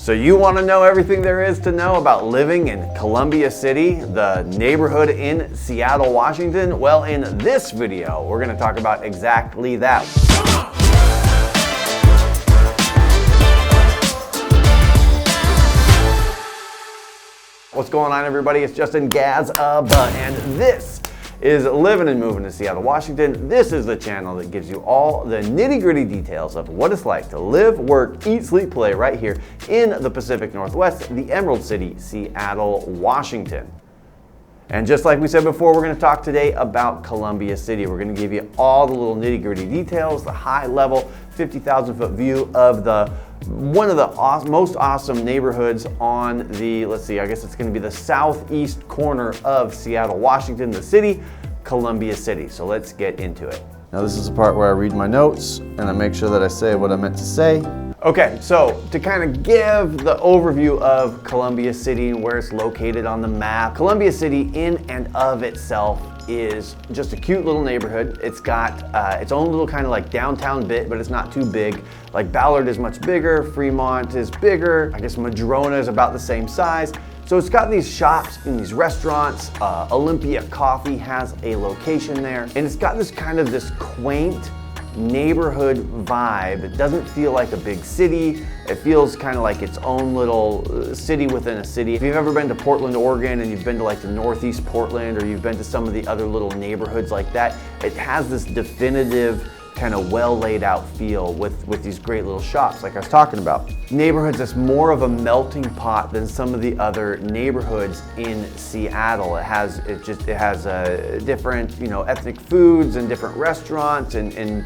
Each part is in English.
So you want to know everything there is to know about living in Columbia City, the neighborhood in Seattle, Washington? Well, in this video, we're going to talk about exactly that. What's going on, everybody? It's H Gazabat, and this is Living and Moving to Seattle, Washington. This is the channel that gives you all the nitty-gritty details of what it's like to live, work, eat, sleep, play right here in the Pacific Northwest, the Emerald City, Seattle, Washington. And just like we said before, we're going to talk today about Columbia City. We're going to give you all the little nitty-gritty details, the high-level 50,000-foot view of one of the most awesome neighborhoods on the, let's see, I guess it's going to be the southeast corner of Seattle, Washington, the city, Columbia City. So let's get into it. Now this is the part where I read my notes and I make sure that I say what I meant to say. Okay, so to kind of give the overview of Columbia City and where it's located on the map, Columbia City in and of itself is just a cute little neighborhood. It's got its own little kind of like downtown bit, but it's not too big. Like Ballard is much bigger, Fremont is bigger, I guess Madrona is about the same size. So it's got these shops and these restaurants. Olympia Coffee has a location there, and it's got this kind of this quaint neighborhood vibe. It doesn't feel like a big city. It feels kind of like its own little city within a city. If you've ever been to Portland, Oregon, and you've been to like the Northeast Portland, or you've been to some of the other little neighborhoods like that, it has this definitive kind of well laid out feel with these great little shops like I was talking about. Neighborhoods that's more of a melting pot than some of the other neighborhoods in Seattle. It has different, ethnic foods and different restaurants and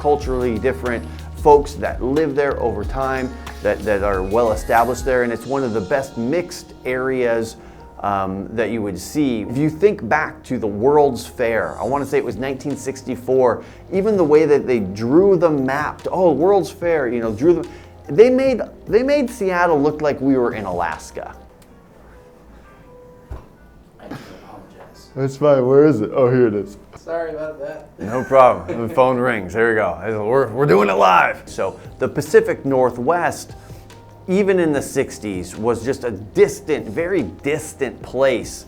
culturally different folks that live there over time that are well established there, and it's one of the best mixed areas that you would see. If you think back to the World's Fair, I want to say it was 1964, even the way that they drew the map, World's Fair, they made Seattle look like we were in Alaska. I do apologize. That's fine, where is it? Oh, here it is. Sorry about that. No problem, the phone rings, there we go. We're doing it live. So the Pacific Northwest, even in the 60s, was just a distant, very distant place.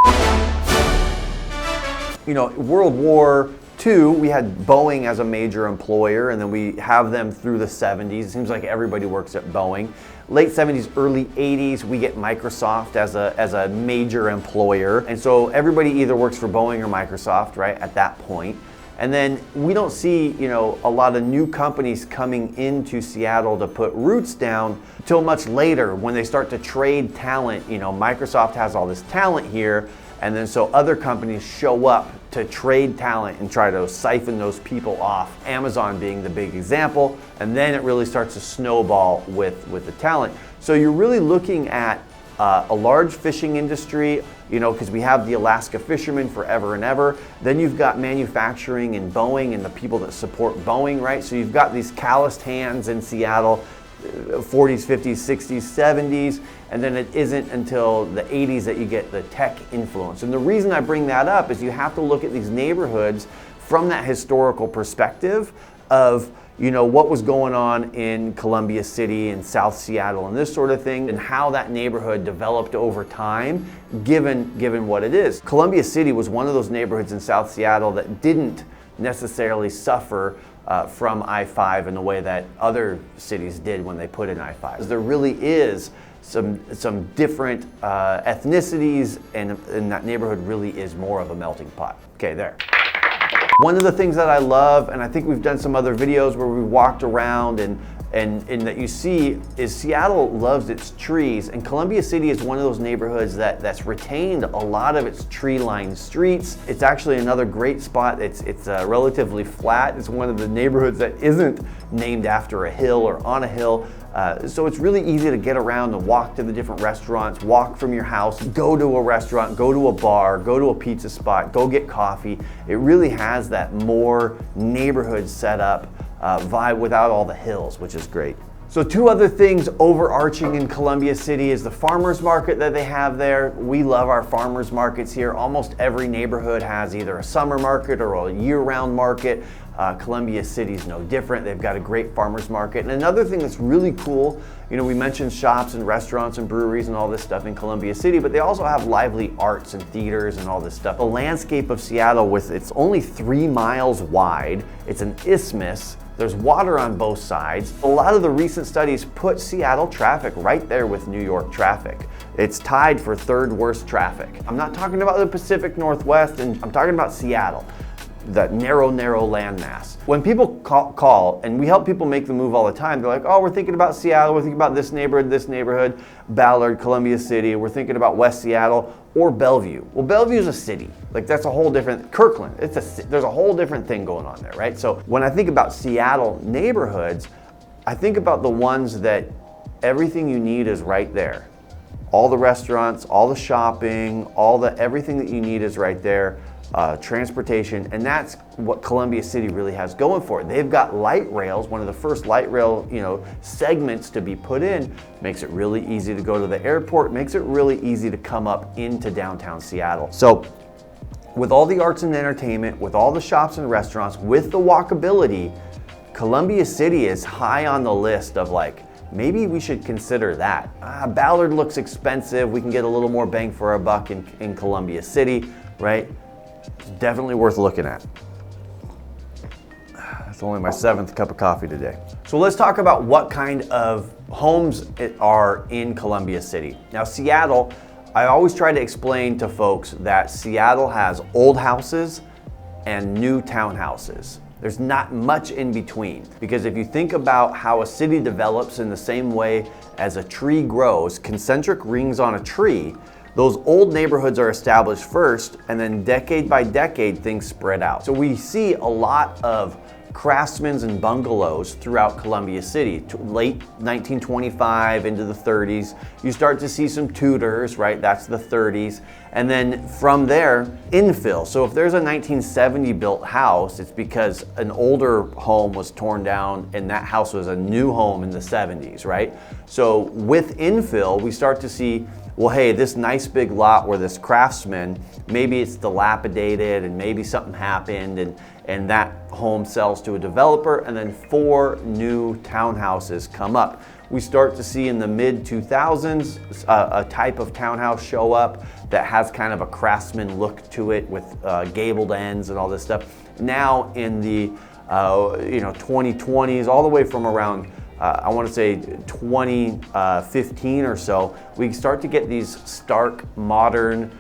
World War II, we had Boeing as a major employer, and then we have them through the 70s. It seems like everybody works at Boeing. Late 70s, early 80s, we get Microsoft as a major employer. And so everybody either works for Boeing or Microsoft, right, at that point. And then we don't see, a lot of new companies coming into Seattle to put roots down till much later when they start to trade talent. Microsoft has all this talent here, and then so other companies show up to trade talent and try to siphon those people off. Amazon being the big example, and then it really starts to snowball with the talent. So you're really looking at a large fishing industry, because we have the Alaska fishermen forever and ever. Then you've got manufacturing and Boeing and the people that support Boeing, right? So you've got these calloused hands in Seattle, 40s, 50s, 60s, 70s, and then it isn't until the 80s that you get the tech influence. And the reason I bring that up is you have to look at these neighborhoods from that historical perspective of what was going on in Columbia City and South Seattle and this sort of thing, and how that neighborhood developed over time, given what it is. Columbia City was one of those neighborhoods in South Seattle that didn't necessarily suffer from I-5 in the way that other cities did when they put in I-5. There really is some different ethnicities, and that neighborhood really is more of a melting pot. Okay, there. One of the things that I love, and I think we've done some other videos where we walked around and that you see, is Seattle loves its trees, and Columbia City is one of those neighborhoods that's retained a lot of its tree-lined streets. It's actually another great spot. It's relatively flat. It's one of the neighborhoods that isn't named after a hill or on a hill. So it's really easy to get around and walk to the different restaurants, walk from your house, go to a restaurant, go to a bar, go to a pizza spot, go get coffee. It really has that more neighborhood setup vibe without all the hills, which is great. So two other things overarching in Columbia City is the farmers market that they have there. We love our farmers markets here. Almost every neighborhood has either a summer market or a year-round market. Columbia City is no different. They've got a great farmers market. And another thing that's really cool You know, we mentioned shops and restaurants and breweries and all this stuff in Columbia City, but they also have lively arts and theaters and all this stuff. The landscape of Seattle, it's only 3 miles wide. It's an isthmus. There's water on both sides. A lot of the recent studies put Seattle traffic right there with New York traffic. It's tied for 3rd worst traffic. I'm not talking about the Pacific Northwest, and I'm talking about Seattle, that narrow landmass. When people call, and we help people make the move all the time, they're like, oh, we're thinking about Seattle, we're thinking about this neighborhood, Ballard, Columbia City, we're thinking about West Seattle, or Bellevue. Well, Bellevue is a city. Like, that's a whole different, Kirkland, there's a whole different thing going on there, right? So when I think about Seattle neighborhoods, I think about the ones that everything you need is right there. All the restaurants, all the shopping, everything that you need is right there. Transportation, and that's what Columbia City really has going for it. They've got light rails, one of the first light rail, segments to be put in. Makes it really easy to go to the airport, makes it really easy to come up into downtown Seattle. So with all the arts and entertainment, with all the shops and restaurants, with the walkability, Columbia City is high on the list of like, maybe we should consider that. Ballard looks expensive, we can get a little more bang for our buck in Columbia City, right? It's definitely worth looking at. That's only my 7th cup of coffee today. So let's talk about what kind of homes are in Columbia City. Now, Seattle, I always try to explain to folks that Seattle has old houses and new townhouses. There's not much in between, because if you think about how a city develops in the same way as a tree grows, concentric rings on a tree, those old neighborhoods are established first, and then decade by decade, things spread out. So we see a lot of craftsmen's and bungalows throughout Columbia City. Late 1925 into the 30s, you start to see some Tudors, right? That's the 30s. And then from there, infill. So if there's a 1970 built house, it's because an older home was torn down and that house was a new home in the 70s, right? So with infill, we start to see, well, hey, this nice big lot where this craftsman, maybe it's dilapidated and maybe something happened and that home sells to a developer, and then 4 new townhouses come up. We start to see in the mid 2000s a type of townhouse show up that has kind of a craftsman look to it with gabled ends and all this stuff. Now in the 2020s, all the way from around I want to say 2015 or so, we start to get these stark, modern,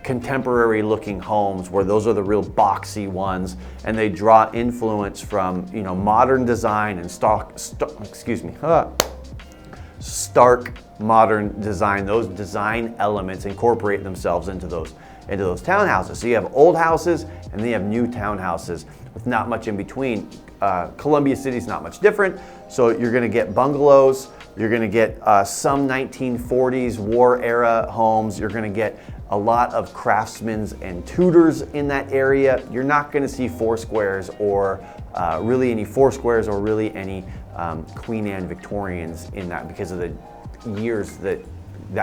contemporary looking homes where those are the real boxy ones, and they draw influence from modern design and stark modern design. Those design elements incorporate themselves into those townhouses. So you have old houses and then you have new townhouses with not much in between. Columbia City's not much different. So you're going to get bungalows, you're going to get some 1940s war era homes, you're going to get a lot of craftsmen's and Tudors in that area. You're not going to see Foursquares or really any Queen Anne Victorians in that, because of the years that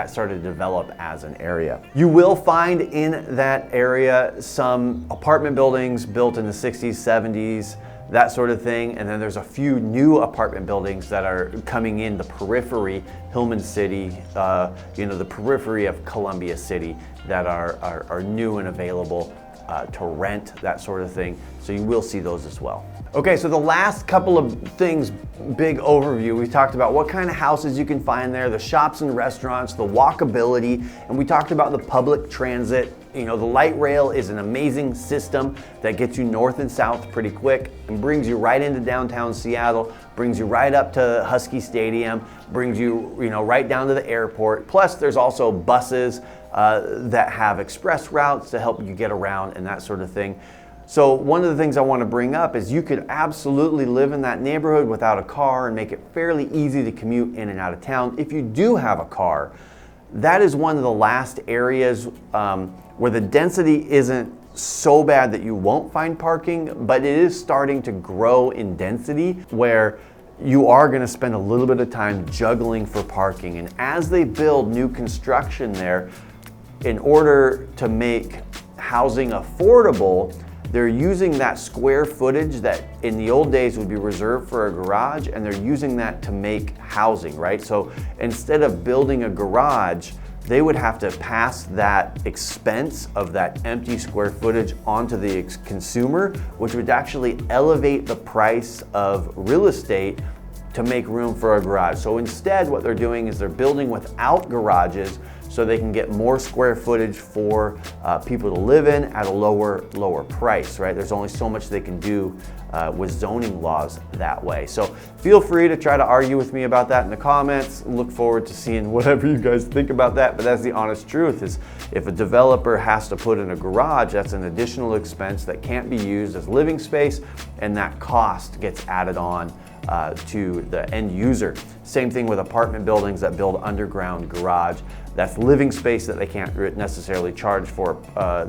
started to develop as an area. You will find in that area some apartment buildings built in the 60s, 70s, that sort of thing, and then there's a few new apartment buildings that are coming in the periphery, Hillman City, the periphery of Columbia City, that are new and available to rent, that sort of thing. So you will see those as well. Okay, so the last couple of things, big overview, we talked about what kind of houses you can find there, the shops and restaurants, the walkability, and we talked about the public transit. The light rail is an amazing system that gets you north and south pretty quick and brings you right into downtown Seattle, brings you right up to Husky Stadium, brings you, right down to the airport. Plus, there's also buses that have express routes to help you get around and that sort of thing. So one of the things I want to bring up is you could absolutely live in that neighborhood without a car and make it fairly easy to commute in and out of town. If you do have a car, that is one of the last areas where the density isn't so bad that you won't find parking, but it is starting to grow in density where you are going to spend a little bit of time juggling for parking. And as they build new construction there, in order to make housing affordable, they're using that square footage that in the old days would be reserved for a garage, and they're using that to make housing, right? So instead of building a garage, they would have to pass that expense of that empty square footage onto the consumer, which would actually elevate the price of real estate to make room for a garage. So instead, what they're doing is they're building without garages so they can get more square footage for people to live in at a lower price, right? There's only so much they can do with zoning laws that way. So feel free to try to argue with me about that in the comments. Look forward to seeing whatever you guys think about that, but that's the honest truth, is if a developer has to put in a garage, that's an additional expense that can't be used as living space, and that cost gets added on to the end user. Same thing with apartment buildings that build underground garage. That's living space that they can't necessarily charge for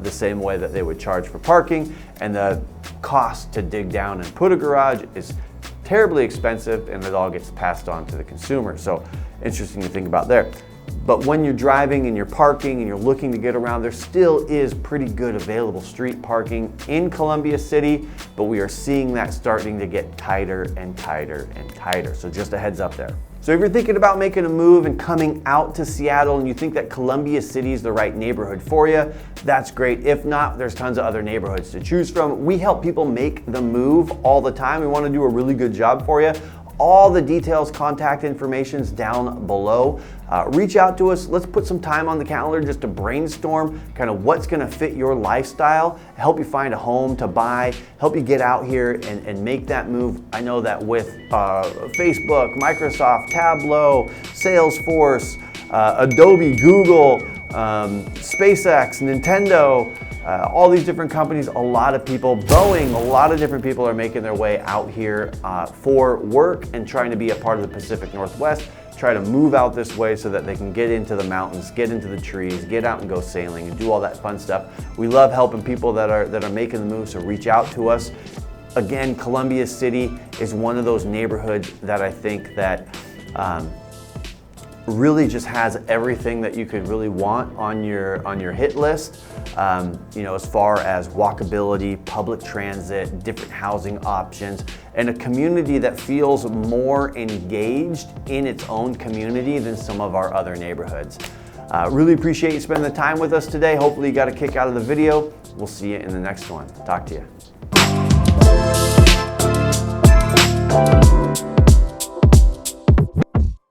the same way that they would charge for parking, and the cost to dig down and put a garage is terribly expensive, and it all gets passed on to the consumer. So interesting to think about there. But when you're driving and you're parking and you're looking to get around, there still is pretty good available street parking in Columbia City, but we are seeing that starting to get tighter and tighter and tighter. So just a heads up there. So if you're thinking about making a move and coming out to Seattle and you think that Columbia City is the right neighborhood for you, that's great. If not, there's tons of other neighborhoods to choose from. We help people make the move all the time. We want to do a really good job for you. All the details, contact information's down below. Reach out to us. Let's put some time on the calendar just to brainstorm kind of what's going to fit your lifestyle, help you find a home to buy, help you get out here and make that move. I know that with Facebook, Microsoft, Tableau, Salesforce, Adobe, Google, SpaceX, Nintendo, all these different companies, a lot of people, Boeing, a lot of different people are making their way out here for work and trying to be a part of the Pacific Northwest, try to move out this way so that they can get into the mountains, get into the trees, get out and go sailing and do all that fun stuff. We love helping people that are making the move, so reach out to us. Again, Columbia City is one of those neighborhoods that I think that really just has everything that you could really want on your hit list. You know, as far as walkability, public transit, different housing options, and a community that feels more engaged in its own community than some of our other neighborhoods. Really appreciate you spending the time with us today. Hopefully you got a kick out of the video. We'll see you in the next one. Talk to you.